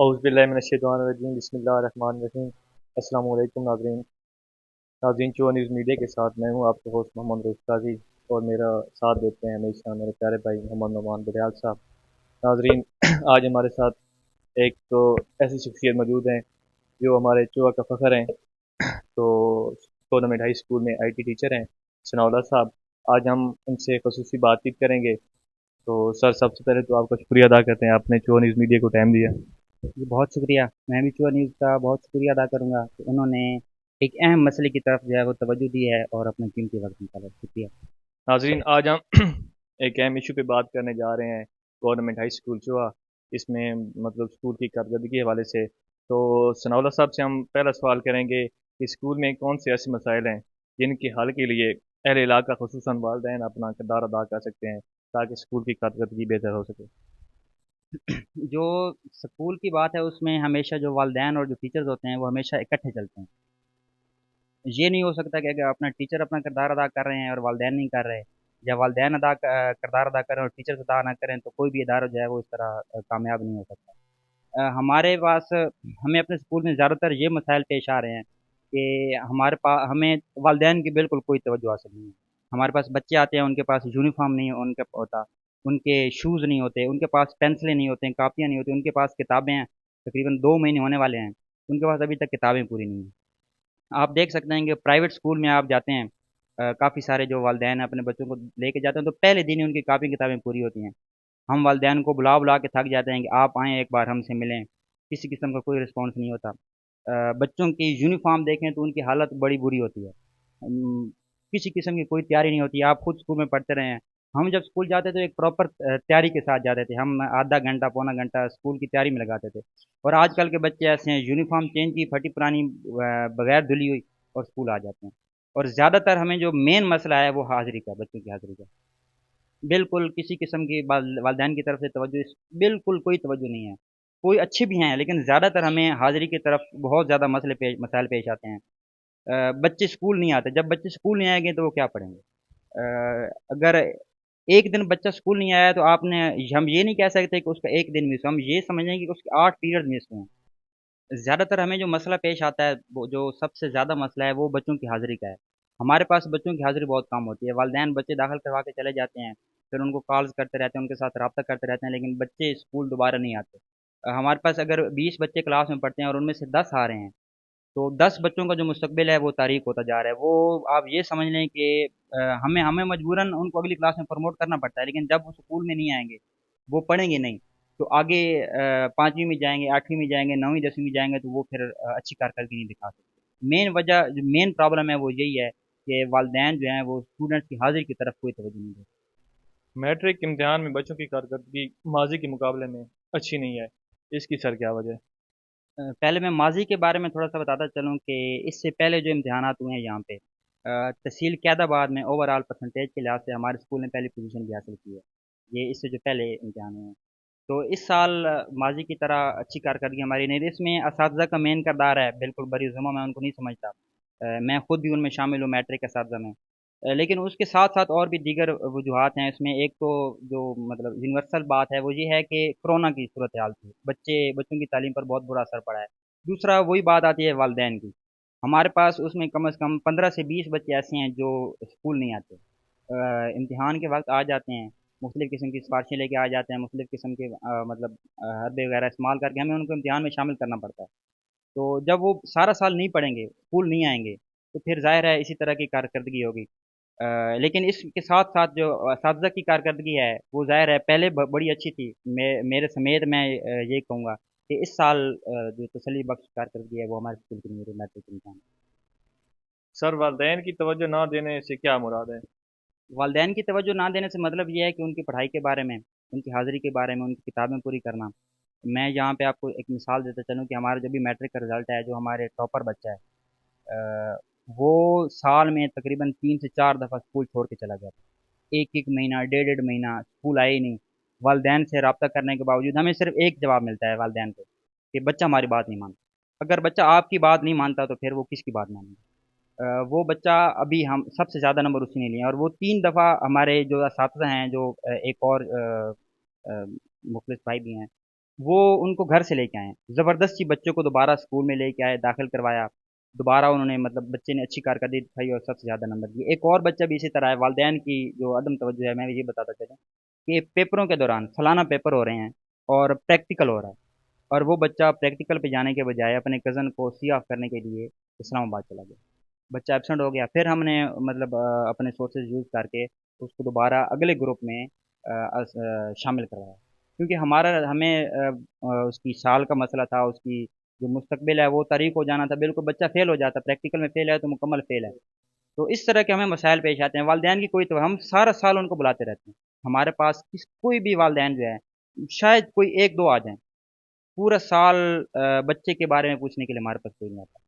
औज़ुबिल्लाहिमिनश्शैतानिर्रजीम बिस्मिल्लाहिर्रहमानिर्रहीम। अस्सलाम वालेकुम नाज़रीन। नाज़रीन चो न्यूज़ मीडिया के साथ मैं हूँ आपका होस्ट मोहम्मद रऊफ़ काज़ी, और मेरा साथ देते हैं हमेशा मेरे प्यारे भाई मोहम्मद नुमान बड़याल साहब। नाज़रीन आज हमारे साथ एक तो ऐसी शख्सियत मौजूद हैं जो हमारे चोआ का फ़ख्र हैं। तो टूर्नामेंट हाई स्कूल में IT टीचर हैं सनाउल्लाह साहब। आज हम उनसे ख़ुसूसी बातचीत करेंगे। तो सर, सबसे पहले तो आपका शुक्रिया अदा करते हैं, आपने चो न्यूज़ मीडिया को टाइम दिया। जी, बहुत शुक्रिया। मैं भी चुआ न्यूज़ का बहुत शुक्रिया अदा करूँगा कि उन्होंने एक अहम मसले की तरफ जो है वो तवज्जो दी है और अपना कीमती वक़्त निकाला है। शुक्रिया। नाज़रीन आज हम एक अहम इशू पे बात करने जा रहे हैं, गवर्नमेंट हाई स्कूल चोआ। इसमें मतलब स्कूल की कारकर्दगी के हवाले से। तो सनाउल्लाह साहब से हम पहला सवाल करेंगे कि स्कूल में कौन से ऐसे मसाइल हैं जिनके हल के लिए अहले इलाका खुसूसन वालिदैन अपना किरदार अदा कर सकते हैं, ताकि स्कूल की कारकर्दगी बेहतर हो सके। जो स्कूल की बात है उसमें हमेशा जो वालिदैन और जो टीचर्स होते हैं वो हमेशा इकट्ठे चलते हैं। ये नहीं हो सकता कि अगर अपना टीचर अपना किरदार अदा कर रहे हैं और वालिदैन नहीं कर रहे, या वालिदैन किरदार अदा कर रहे हैं और टीचर्स अदा ना करें, तो कोई भी इदारा जो है वो इस तरह कामयाब नहीं हो सकता। हमारे पास हमें अपने स्कूल में ज़्यादातर ये मसाइल पेश आ रहे हैं कि हमें वालिदैन की बिल्कुल कोई तवज्जो हासिल नहीं है। हमारे पास बच्चे आते हैं, उनके पास यूनिफ़ॉर्म नहीं उनका होता, उनके शूज़ नहीं होते, उनके पास पेंसिलें नहीं होते हैं, कापियाँ नहीं होती, उनके पास किताबें हैं, तकरीबन 2 महीने होने वाले हैं, उनके पास अभी तक किताबें पूरी नहीं हैं। आप देख सकते हैं कि प्राइवेट स्कूल में आप जाते हैं, काफ़ी सारे जो वालिदैन अपने बच्चों को लेके जाते हैं, तो पहले दिन ही उनकी कापी किताबें पूरी होती हैं। हम वालिदैन को बुला-बुला के थक जाते हैं कि आप आएँ एक बार हमसे मिलें, किसी किस्म का कोई रिस्पॉन्स नहीं होता। बच्चों की यूनिफ़ॉर्म देखें तो उनकी हालत बड़ी बुरी होती है। किसी किस्म की कोई तैयारी नहीं होती, आप खुद स्कूल में पढ़ते रहे हैं। हम जब स्कूल जाते तो एक प्रॉपर तैयारी के साथ जाते थे, हम आधा घंटा, पौना घंटा स्कूल की तैयारी में लगाते थे। और आजकल के बच्चे ऐसे हैं, यूनिफ़ॉर्म चेंज की, फटी-पुरानी बगैर धुली हुई और स्कूल आ जाते हैं। और ज़्यादातर हमें जो मेन मसला है वो हाज़िरी का, बच्चों की हाज़िरी का। बिल्कुल किसी किस्म की वालिदैन की तरफ से तवज्जो बिल्कुल कोई तवज्जो नहीं है। कोई अच्छे भी हैं, लेकिन ज़्यादातर हमें हाज़िरी की तरफ बहुत ज़्यादा मसाइल पेश आते हैं। बच्चे स्कूल नहीं आते, जब बच्चे स्कूल नहीं आएँगे तो वो क्या पढ़ेंगे? अगर एक दिन बच्चा स्कूल नहीं आया तो आपने हम ये नहीं कह सकते कि उसका 1 दिन मिस हुआ, हम ये समझेंगे कि उसके 8 पीरियड मिस हुए हैं। ज़्यादातर हमें जो मसला पेश आता है, वो जो सबसे ज़्यादा मसला है, वो बच्चों की हाज़िरी का है। हमारे पास बच्चों की हाज़िरी बहुत कम होती है, वालिदैन बच्चे दाखिल करवा के चले जाते हैं, फिर उनको कॉल्स करते रहते हैं, उनके साथ राब्ता करते रहते हैं, लेकिन बच्चे स्कूल दोबारा नहीं आते। हमारे पास अगर 20 बच्चे क्लास में पढ़ते हैं और उनमें से 10 आ रहे हैं, तो 10 बच्चों का जो मुस्तकबिल है, वो तारीक होता जा रहा है। वो आप ये समझ लें कि हमें हमें मजबूरन उनको अगली क्लास में प्रमोट करना पड़ता है, लेकिन जब वो स्कूल में नहीं आएँगे, वो पढ़ेंगे नहीं, तो आगे 5वीं में जाएँगे, 8वीं में जाएँगे, 9वीं 10वीं में जाएँगे, तो वो फिर अच्छी कारकर्दगी नहीं दिखा सकते। जो मेन प्रॉब्लम है वो यही है कि वालिदैन जो हैं वो स्टूडेंट्स की हाज़िरी की तरफ कोई तवज्जो नहीं देते। मैट्रिक इम्तिहान में बच्चों की कारकर्दगी माजी के मुकाबले में अच्छी नहीं है, इसकी सर क्या वजह है? पहले मैं माज़ी के बारे में थोड़ा-सा बताता चलूँ कि इससे पहले जो इम्तिहानात हुए हैं यहाँ पे, तहसील क़ैदाबाद में ओवरऑल परसेंटेज के लिहाज़ से हमारे स्कूल ने पहली पोज़ीशन भी हासिल की है। ये इससे जो पहले इम्तिहान हुए हैं। तो इस साल माज़ी की तरह अच्छी कारकर्दगी हमारी नहीं रही। इसमें असातिज़ा का मेन किरदार है, बिल्कुल बरी-ज़ुम्मा मैं उनको नहीं समझता। मैं खुद भी उनमें शामिल हूँ मैट्रिक असातिज़ा में। लेकिन उसके साथ-साथ और भी दीगर वजूहात हैं इसमें। एक तो जो मतलब यूनिवर्सल बात है वो ये है कि कोरोना की सूरत-ए-हाल थी। बच्चों की तालीम पर बहुत बुरा असर पड़ा है। दूसरा वही बात आती है वालिदैन की। हमारे पास उसमें कम से कम 15 से 20 बच्चे ऐसे हैं जो स्कूल नहीं आते। इम्तिहान के वक़्त आ जाते हैं, मुख़्तलिफ़ किस्म की सिफ़ारिशें लेके आ जाते हैं, मुख़्तलिफ़ किस्म के मतलब हरबे वग़ैरह इस्तेमाल करके हमें उनको इम्तिहान में शामिल करना पड़ता है। तो जब वो सारा साल नहीं पढ़ेंगे, स्कूल नहीं आएँगे, तो फिर ज़ाहिर है इसी तरह की कारकर्दगी होगी। लेकिन इसके साथ-साथ जो असातिज़ा की कारकर्दगी है, वो ज़ाहिर है पहले बड़ी अच्छी थी। मेरे समेत मैं ये कहूँगा कि इस साल जो तसल्ली बख्श कारकर्दगी है, वो हमारे स्कूल की नहीं रही मैट्रिक के इम्तिहान में। सर, वालदेन की तवज्जो ना देने से क्या मुराद है? वालिदैन की तवज्जो ना देने से मतलब ये है कि उनकी पढ़ाई के बारे में, उनकी हाज़िरी के बारे में, उनकी किताबें पूरी करना। मैं यहाँ पे आपको एक मिसाल देता चलूँ कि हमारा जब भी मैट्रिक का रिज़ल्ट है, जो हमारे टॉपर बच्चा है, अ, वो साल में तकरीबन 3 से 4 दफ़ा स्कूल छोड़ के चला गया था। 1-1 महीना, डेढ़-डेढ़ महीना स्कूल आया ही नहीं। वालिदैन से राब्ता करने के बावजूद हमें सिर्फ़ एक जवाब मिलता है वालिदैन को, कि बच्चा हमारी बात नहीं मानता। अगर बच्चा आपकी बात नहीं मानता तो फिर वो किसकी बात मानेगा? वो बच्चा अभी हम सबसे ज़्यादा नंबर उसने लिए हैं, और वो 3 दफ़ा हमारे जो असातिज़ा हैं, जो एक और मुख़लिस भाई भी हैं, وہ ان کو گھر سے لے کے آئے، زبردستی بچوں کو دوبارہ اسکول میں لے کے آئے، داخل کروایا، دوبارہ انہوں نے مطلب بچے نے اچھی کارکردگی دکھائی اور سب سے زیادہ نمبر دیے۔ ایک اور بچہ بھی اسی طرح ہے، والدین کی جو عدم توجہ ہے، میں یہ بتاتا چلوں کہ پیپروں کے دوران سالانہ پیپر ہو رہے ہیں اور پریکٹیکل ہو رہا ہے، اور وہ بچہ پریکٹیکل پہ جانے کے بجائے اپنے کزن کو سی آف کرنے کے لیے اسلام آباد چلا گیا، بچہ ایبسنٹ ہو گیا۔ پھر ہم نے مطلب اپنے سورسز یوز کر کے اس کو دوبارہ اگلے گروپ میں شامل کروایا، کیونکہ ہمیں اس کی سال کا مسئلہ تھا، اس کی جو مستقبل ہے وہ تاریک ہو جانا تھا، بالکل بچہ فیل ہو جاتا، پریکٹیکل میں فیل ہے تو مکمل فیل ہے۔ تو اس طرح کے ہمیں مسائل پیش آتے ہیں، والدین کی کوئی تو ہم سارا سال ان کو بلاتے رہتے ہیں، ہمارے پاس کوئی بھی والدین جو ہے شاید کوئی ایک دو آ جائیں، پورا سال بچے کے بارے میں پوچھنے کے لیے ہمارے پاس کوئی نہیں آتا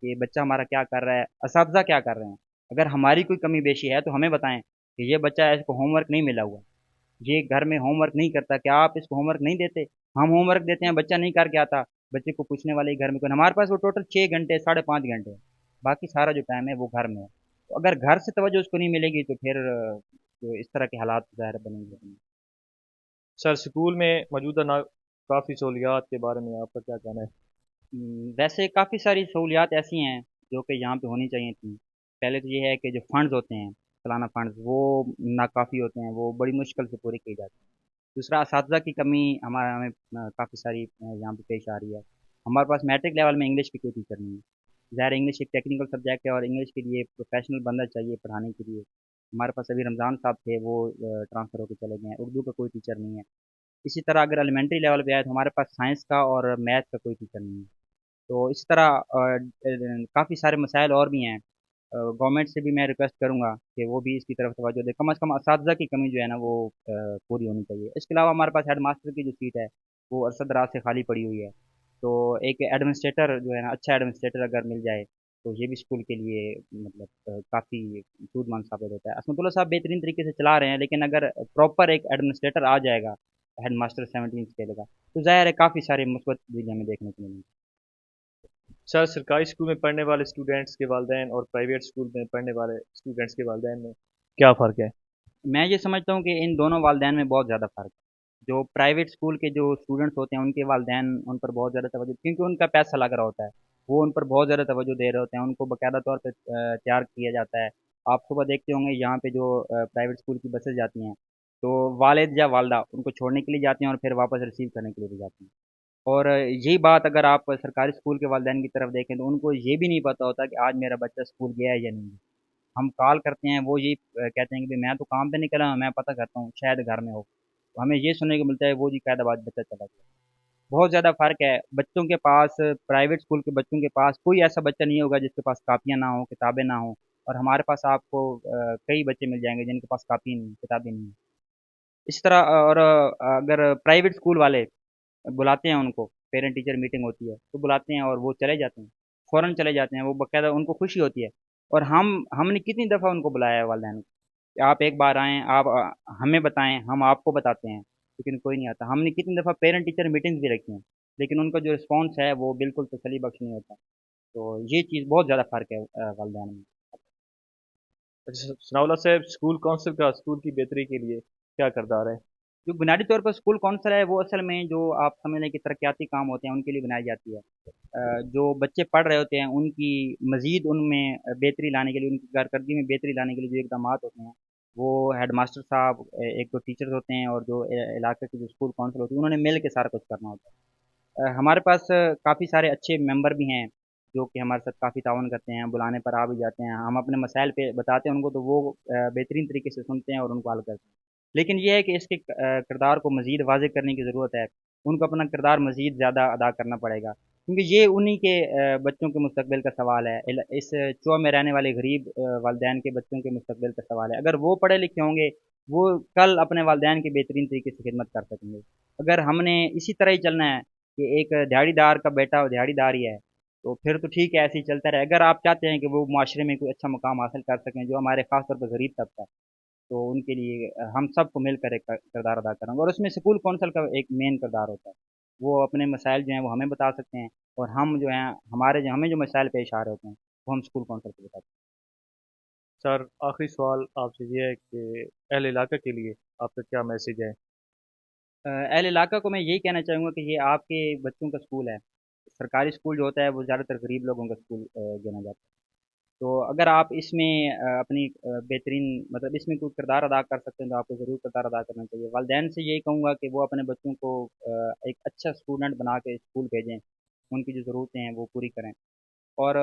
کہ بچہ ہمارا کیا کر رہا ہے، اساتذہ کیا کر رہے ہیں۔ اگر ہماری کوئی کمی بیشی ہے تو ہمیں بتائیں کہ یہ بچہ ہے، اس کو ہوم ورک نہیں ملا ہوا، یہ گھر میں ہوم ورک نہیں کرتا، کیا آپ اس کو ہوم ورک نہیں دیتے؟ ہم ہوم ورک دیتے ہیں، بچہ نہیں کر کے آتا، بچے کو پوچھنے والے ہی گھر میں کوئی، ہمارے پاس وہ ٹوٹل 6 گھنٹے 5.5 گھنٹے ہے، باقی سارا جو ٹائم ہے وہ گھر میں ہے۔ تو اگر گھر سے توجہ اس کو نہیں ملے گی تو پھر جو اس طرح کے حالات ظاہر بنیں گے۔ سر اسکول میں موجودہ کافی سہولیات کے بارے میں آپ کا کیا کہنا ہے؟ ویسے کافی ساری سہولیات ایسی ہیں جو کہ یہاں پہ ہونی چاہیے تھیں۔ پہلے تو یہ ہے کہ جو فنڈز ہوتے ہیں، سالانہ فنڈز، وہ ناکافی ہوتے ہیں، وہ بڑی مشکل سے پورے کیے جاتے ہیں۔ دوسرا، اساتذہ کی کمی ہمیں کافی ساری یہاں پہ پیش آ رہی ہے۔ ہمارے پاس میٹرک لیول میں انگلش کی کوئی ٹیچر نہیں ہے، ظاہر انگلش ایک ٹیکنیکل سبجیکٹ ہے اور انگلش کے لیے پروفیشنل بندہ چاہیے پڑھانے کے لیے۔ ہمارے پاس ابھی رمضان صاحب تھے، وہ ٹرانسفر ہو کے چلے گئے ہیں، اردو کا کوئی ٹیچر نہیں ہے۔ اسی طرح اگر ایلیمنٹری لیول پہ آئے تو ہمارے پاس سائنس کا اور میتھ کا کوئی ٹیچر نہیں ہے۔ تو اس طرح کافی سارے مسائل اور بھی ہیں۔ گورنمنٹ سے بھی میں ریکویسٹ کروں گا کہ وہ بھی اس کی طرف توجہ دے، کم از کم اساتذہ کی کمی جو ہے نا وہ پوری ہونی چاہیے۔ اس کے علاوہ ہمارے پاس ہیڈ ماسٹر کی جو سیٹ ہے وہ ارشد دراز سے خالی پڑی ہوئی ہے، تو ایک ایڈمنسٹریٹر جو ہے نا، اچھا ایڈمنسٹریٹر اگر مل جائے تو یہ بھی اسکول کے لیے مطلب کافی سود مند ثابت ہوتا ہے۔ عصمت اللہ صاحب بہترین طریقے سے چلا رہے ہیں، لیکن اگر پراپر ایک ایڈمنسٹریٹر آ جائے گا، ہیڈ ماسٹر 17 اسکیل کا، تو ظاہر ہے کافی سارے مثبت چیزیں ہمیں دیکھنے کو ملیں گی۔ سر سرکاری اسکول میں پڑھنے والے اسٹوڈینٹس کے والدین اور پرائیویٹ اسکول میں پڑھنے والے اسٹوڈینٹس کے والدین میں کیا فرق ہے؟ میں یہ سمجھتا ہوں کہ ان دونوں والدین میں بہت زیادہ فرق ہے۔ جو پرائیویٹ اسکول کے جو اسٹوڈنٹس ہوتے ہیں ان کے والدین ان پر بہت زیادہ توجہ، کیونکہ ان کا پیسہ لگ رہا ہوتا ہے، وہ ان پر بہت زیادہ توجہ دے رہے ہوتے ہیں، ان کو باقاعدہ طور پہ تیار کیا جاتا ہے۔ آپ صبح دیکھتے ہوں گے یہاں پہ جو پرائیویٹ اسکول کی بسیں جاتی ہیں تو والد یا والدہ ان کو چھوڑنے کے لیے جاتے ہیں اور پھر واپس ریسیو کرنے کے لیے بھی جاتے ہیں۔ اور یہی بات اگر آپ سرکاری اسکول کے والدین کی طرف دیکھیں تو ان کو یہ بھی نہیں پتہ ہوتا کہ آج میرا بچہ اسکول گیا ہے یا نہیں۔ ہم کال کرتے ہیں، وہ یہ کہتے ہیں کہ میں تو کام پہ نکلا ہوں، میں پتہ کرتا ہوں شاید گھر میں ہو، تو ہمیں یہ سننے کو ملتا ہے وہ جی قید آباد بچہ چلا گیا۔ بہت زیادہ فرق ہے بچوں کے پاس، پرائیویٹ اسکول کے بچوں کے پاس کوئی ایسا بچہ نہیں ہوگا جس کے پاس کاپیاں نہ ہوں، کتابیں نہ ہوں، اور ہمارے پاس آپ کو کئی بچے مل جائیں گے جن کے پاس کاپی نہیں، کتابیں نہیں ہیں۔ اس طرح اور اگر پرائیویٹ اسکول والے بلاتے ہیں ان کو، پیرنٹ ٹیچر میٹنگ ہوتی ہے تو بلاتے ہیں اور وہ چلے جاتے ہیں، فوراً چلے جاتے ہیں، وہ باقاعدہ ان کو خوشی ہوتی ہے۔ اور ہم نے کتنی دفعہ ان کو بلایا ہے والدین کو کہ آپ ایک بار آئیں، آپ ہمیں بتائیں، ہم آپ کو بتاتے ہیں، لیکن کوئی نہیں آتا۔ ہم نے کتنی دفعہ پیرنٹ ٹیچر میٹنگز بھی رکھی ہیں، لیکن ان کا جو رسپانس ہے وہ بالکل تسلی بخش نہیں ہوتا۔ تو یہ چیز بہت زیادہ فرق ہے والدین میں۔ اچھا ثناء اللہ صاحب، اسکول کونسل کا اسکول کی بہتری کے لیے کیا کردار ہے؟ جو بنیادی طور پر اسکول کونسل ہے وہ اصل میں جو آپ سمجھ لیں کہ ترقیاتی کام ہوتے ہیں ان کے لیے بنائی جاتی ہے۔ جو بچے پڑھ رہے ہوتے ہیں ان کی مزید ان میں بہتری لانے کے لیے، ان کی کارکردگی میں بہتری لانے کے لیے جو اقدامات ہوتے ہیں وہ ہیڈ ماسٹر صاحب، ایک دو ٹیچرز ہوتے ہیں اور جو علاقے کے جو اسکول کونسل ہوتی ہے انہوں نے مل کے سارا کچھ کرنا ہوتا ہے۔ ہمارے پاس کافی سارے اچھے ممبر بھی ہیں جو کہ ہمارے ساتھ کافی تعاون کرتے ہیں، بلانے پر آ بھی جاتے ہیں، ہم اپنے مسائل پہ بتاتے ہیں ان کو تو وہ بہترین طریقے سے سنتے ہیں اور ان کو حل کرتے ہیں۔ لیکن یہ ہے کہ اس کے کردار کو مزید واضح کرنے کی ضرورت ہے، ان کو اپنا کردار مزید زیادہ ادا کرنا پڑے گا، کیونکہ یہ انہی کے بچوں کے مستقبل کا سوال ہے، اس چوہ میں رہنے والے غریب والدین کے بچوں کے مستقبل کا سوال ہے۔ اگر وہ پڑھے لکھے ہوں گے وہ کل اپنے والدین کی بہترین طریقے سے خدمت کر سکیں گے۔ اگر ہم نے اسی طرح ہی چلنا ہے کہ ایک دیہڑی دار کا بیٹا دیہڑی دار ہی ہے تو پھر تو ٹھیک ہے، ایسے ہی چلتا رہے۔ اگر آپ چاہتے ہیں کہ وہ معاشرے میں کوئی اچھا مقام حاصل کر سکیں، جو ہمارے خاص طور پر غریب طبقہ ہے، تو ان کے لیے ہم سب کو مل کر ایک کردار ادا کریں گے، اور اس میں اسکول کونسل کا ایک مین کردار ہوتا ہے۔ وہ اپنے مسائل جو ہیں وہ ہمیں بتا سکتے ہیں، اور ہم جو ہیں ہمیں جو مسائل پیش آ رہے ہوتے ہیں وہ ہم اسکول کونسل کو بتاتے ہیں۔ سر آخری سوال آپ سے یہ ہے کہ اہل علاقہ کے لیے آپ کا کیا میسج ہے؟ अहल इलाका को मैं यही कहना चाहूँगा कि ये आपके बच्चों का स्कूल है। सरकारी स्कूल जो होता है वो ज़्यादातर गरीब लोगों का स्कूल गिना जाता है। तो अगर आप इसमें अपनी बेहतरीन मतलब इसमें कोई किरदार अदा कर सकते हैं तो आपको ज़रूर किरदार अदा करना चाहिए। वालिदैन से यही कहूँगा कि वो अपने बच्चों को एक अच्छा स्टूडेंट बना के स्कूल भेजें, उनकी जो ज़रूरतें हैं वो पूरी करें। और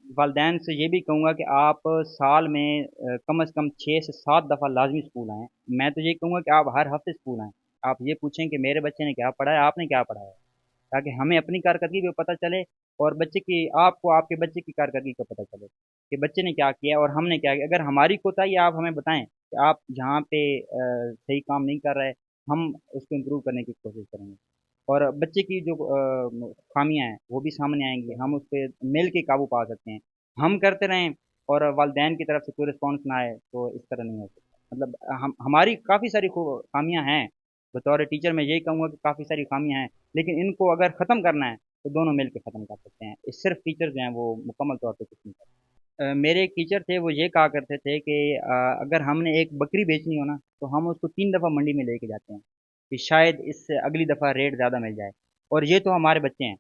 वालिदैन से ये भी कहूँगा कि आप साल में कम से कम 6 से 7 दफ़ा लाज़मी स्कूल आएँ। मैं तो यही कहूँगा कि आप हर हफ़्ते स्कूल आएँ। आप ये पूछें कि मेरे बच्चे ने क्या पढ़ा है, आपने क्या पढ़ा है? ताकि हमें अपनी कारकर्दगी भी पता चले और बच्चे की आपको आपके बच्चे की कारकर्दगी का पता चले कि बच्चे ने क्या किया और हमने क्या किया। अगर हमारी कोताही आप हमें बताएँ कि आप जहाँ पे सही काम नहीं कर रहे, हम उसको इम्प्रूव करने की कोशिश करेंगे। और बच्चे की जो खामियाँ हैं वो भी सामने आएँगी, हम उस पे मिल के काबू पा सकते हैं। हम करते रहें और वालिदैन की तरफ से कोई रिस्पॉन्स ना आए तो इस तरह नहीं हो सकता। मतलब हम हमारी काफ़ी सारी खामियाँ हैं, बतौर टीचर मैं यही कहूँगा कि काफ़ी सारी खामियाँ हैं, लेकिन इनको अगर ख़त्म करना है तो दोनों मिल के ख़त्म कर सकते हैं। सिर्फ़ टीचर जो हैं वो मुकम्मल तौर पे कुछ नहीं कर सकते। मेरे एक टीचर थे वो ये कहा करते थे कि अगर हमने एक बकरी बेचनी हो ना तो हम उसको 3 दफ़ा मंडी में लेके जाते हैं कि शायद इससे अगली दफ़ा रेट ज़्यादा मिल जाए। और ये तो हमारे बच्चे हैं।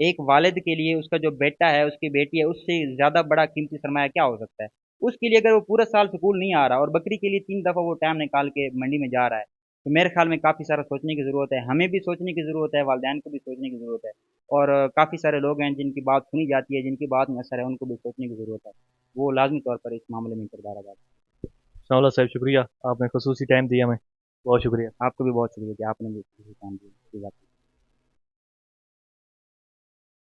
एक वालिद के लिए उसका जो बेटा है, उसकी बेटी है, उससे ज़्यादा बड़ा कीमती सरमाया क्या हो सकता है? उसके लिए अगर वो पूरा साल स्कूल नहीं आ रहा और बकरी के लिए 3 दफ़ा वो टाइम निकाल के मंडी में जा रहा है, तो मेरे ख़्याल में काफ़ी सारा सोचने की ज़रूरत है। हमें भी सोचने की ज़रूरत है, वालिदैन को भी सोचने की ज़रूरत है। और काफ़ी सारे लोग हैं जिनकी बात सुनी जाती है, जिनकी बात में असर है, उनको भी सोचने की ज़रूरत है। वो लाज़मी तौर पर इस मामले में किरदार अदा करें। शामला साहब शुक्रिया, आपने खसूसी टाइम दिया हमें, बहुत शुक्रिया। आपको भी बहुत शुक्रिया कि आपने भी किसी काम दिया।